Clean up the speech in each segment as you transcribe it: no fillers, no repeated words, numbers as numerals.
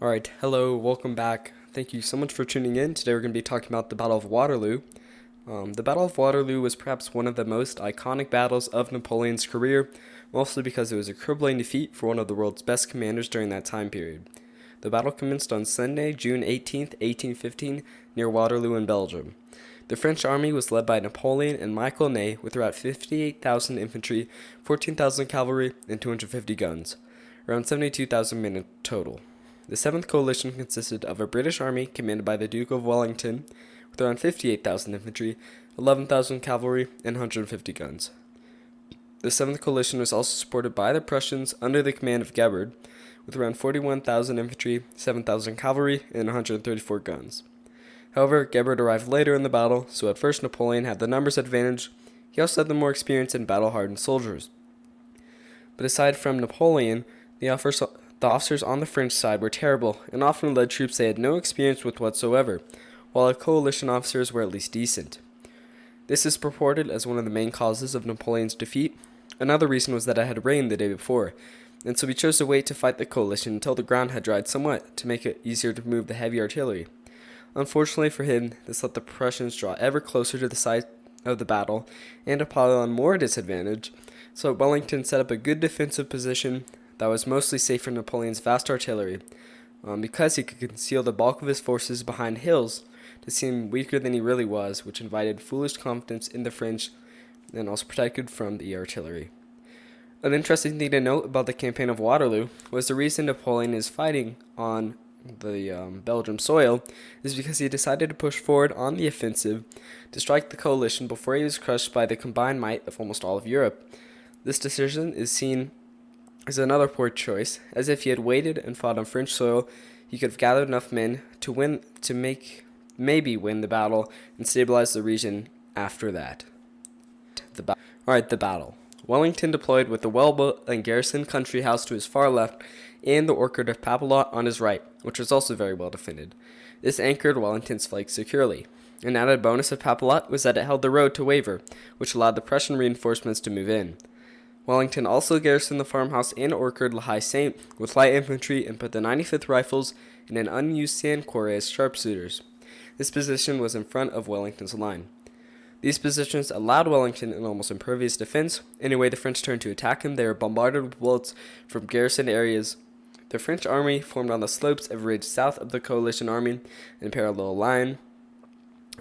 Alright, hello, welcome back. Thank you so much for tuning in. Today we're going to be talking about the Battle of Waterloo. The Battle of Waterloo was perhaps one of the most iconic battles of Napoleon's career, mostly because it was a crippling defeat for one of the world's best commanders during that time period. The battle commenced on Sunday, June 18th, 1815, near Waterloo in Belgium. The French army was led by Napoleon and Michael Ney with around 58,000 infantry, 14,000 cavalry, and 250 guns, around 72,000 men in total. The 7th Coalition consisted of a British army commanded by the Duke of Wellington, with around 58,000 infantry, 11,000 cavalry, and 150 guns. The 7th Coalition was also supported by the Prussians under the command of Gebhard, with around 41,000 infantry, 7,000 cavalry, and 134 guns. However, Gebhard arrived later in the battle, so at first Napoleon had the numbers advantage. He also had the more experienced and battle-hardened soldiers. But aside from Napoleon, the officers on the French side were terrible and often led troops they had no experience with whatsoever, while the coalition officers were at least decent. This is purported as one of the main causes of Napoleon's defeat. Another reason was that it had rained the day before, and so he chose to wait to fight the coalition until the ground had dried somewhat to make it easier to move the heavy artillery. Unfortunately for him, this let the Prussians draw ever closer to the site of the battle and to pile on more disadvantage, so Wellington set up a good defensive position that was mostly safe for Napoleon's vast artillery, because he could conceal the bulk of his forces behind hills to seem weaker than he really was, which invited foolish confidence in the French and also protected from the artillery. An interesting thing to note about the campaign of Waterloo was the reason Napoleon is fighting on the Belgium soil is because he decided to push forward on the offensive to strike the coalition before he was crushed by the combined might of almost all of Europe. This decision is seen as another poor choice, as if he had waited and fought on French soil, he could have gathered enough men to maybe win the battle and stabilize the region after that. The battle. Wellington deployed with the well-built and garrisoned country house to his far left and the orchard of Papelotte on his right, which was also very well defended. This anchored Wellington's flank securely. An added bonus of Papelotte was that it held the road to Wavre, which allowed the Prussian reinforcements to move in. Wellington also garrisoned the farmhouse and orchard La Haye Sainte with light infantry and put the 95th Rifles in an unused sand quarry as sharpshooters. This position was in front of Wellington's line. These positions allowed Wellington an almost impervious defense. Anyway, the French turned to attack him. They were bombarded with bullets from garrisoned areas. The French army formed on the slopes of a ridge south of the coalition army in a parallel line.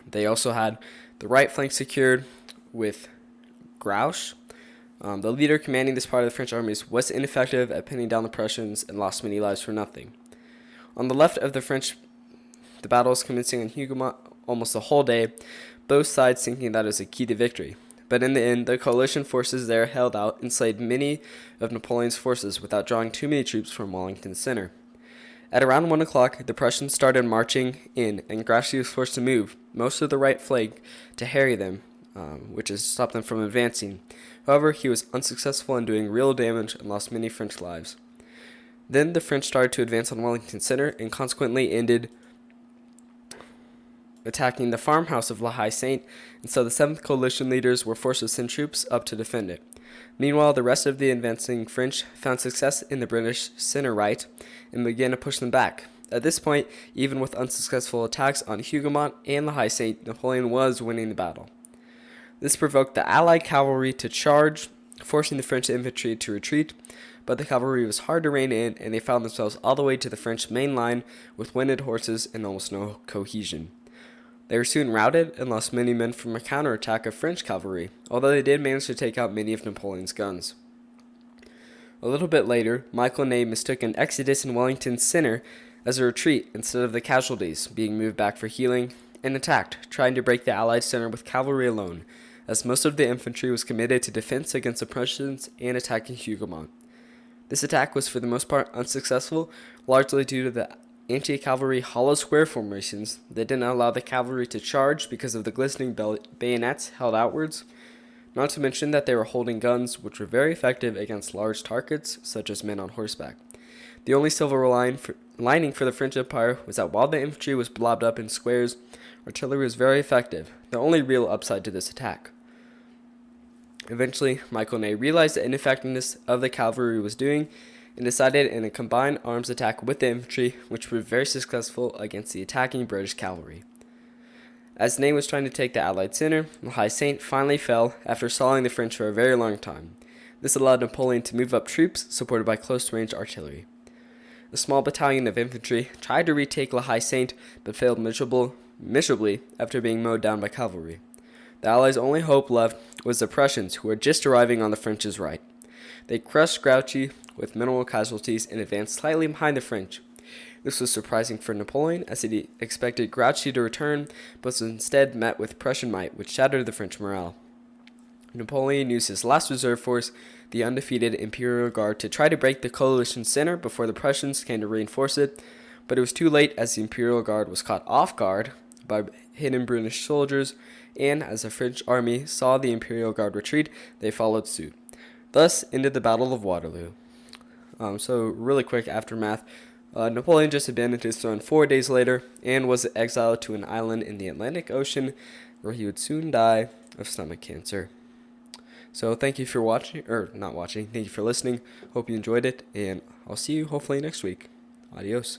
They also had the right flank secured with Grouch. The leader commanding this part of the French armies was ineffective at pinning down the Prussians and lost many lives for nothing. On the left of the French, the battle was commencing on Hougoumont almost the whole day, both sides thinking that was a key to victory. But in the end, the coalition forces there held out and slayed many of Napoleon's forces without drawing too many troops from Wellington's center. At around 1 o'clock, the Prussians started marching in, and Grouchy was forced to move most of the right flank to harry them, which is to stop them from advancing. However, he was unsuccessful in doing real damage and lost many French lives. Then the French started to advance on Wellington Center and consequently ended attacking the farmhouse of La Haye Sainte, and so the 7th Coalition leaders were forced to send troops up to defend it. Meanwhile, the rest of the advancing French found success in the British center right and began to push them back. At this point, even with unsuccessful attacks on Hougoumont and La Haye Sainte, Napoleon was winning the battle. This provoked the Allied cavalry to charge, forcing the French infantry to retreat, but the cavalry was hard to rein in, and they found themselves all the way to the French main line with winded horses and almost no cohesion. They were soon routed and lost many men from a counterattack of French cavalry, although they did manage to take out many of Napoleon's guns. A little bit later, Michael Ney mistook an exodus in Wellington's center as a retreat instead of the casualties being moved back for healing, and attacked, trying to break the Allied center with cavalry alone, as most of the infantry was committed to defense against the Prussians and attacking Hougoumont. This attack was for the most part unsuccessful, largely due to the anti-cavalry hollow square formations that didn't allow the cavalry to charge because of the glistening bayonets held outwards, not to mention that they were holding guns which were very effective against large targets such as men on horseback. The only silver lining for the French Empire was that while the infantry was blobbed up in squares, artillery was very effective, the only real upside to this attack. Eventually, Michael Ney realized the ineffectiveness of the cavalry was doing, and decided in a combined arms attack with the infantry, which proved very successful against the attacking British cavalry. As Ney was trying to take the Allied center, La Haye Sainte finally fell after stalling the French for a very long time. This allowed Napoleon to move up troops supported by close-range artillery. A small battalion of infantry tried to retake La Haye Sainte, but failed miserably after being mowed down by cavalry. The Allies' only hope left was the Prussians, who were just arriving on the French's right. They crushed Grouchy with minimal casualties and advanced slightly behind the French. This was surprising for Napoleon, as he expected Grouchy to return, but was instead met with Prussian might, which shattered the French morale. Napoleon used his last reserve force, the undefeated Imperial Guard, to try to break the coalition's center before the Prussians came to reinforce it, but it was too late, as the Imperial Guard was caught off guard by hidden British soldiers, and as the French army saw the Imperial Guard retreat, they followed suit. Thus ended the Battle of Waterloo. So really quick aftermath. Napoleon just abandoned his throne 4 days later and was exiled to an island in the Atlantic Ocean, where he would soon die of stomach cancer. So thank you for watching, thank you for listening. Hope you enjoyed it, and I'll see you hopefully next week. Adios.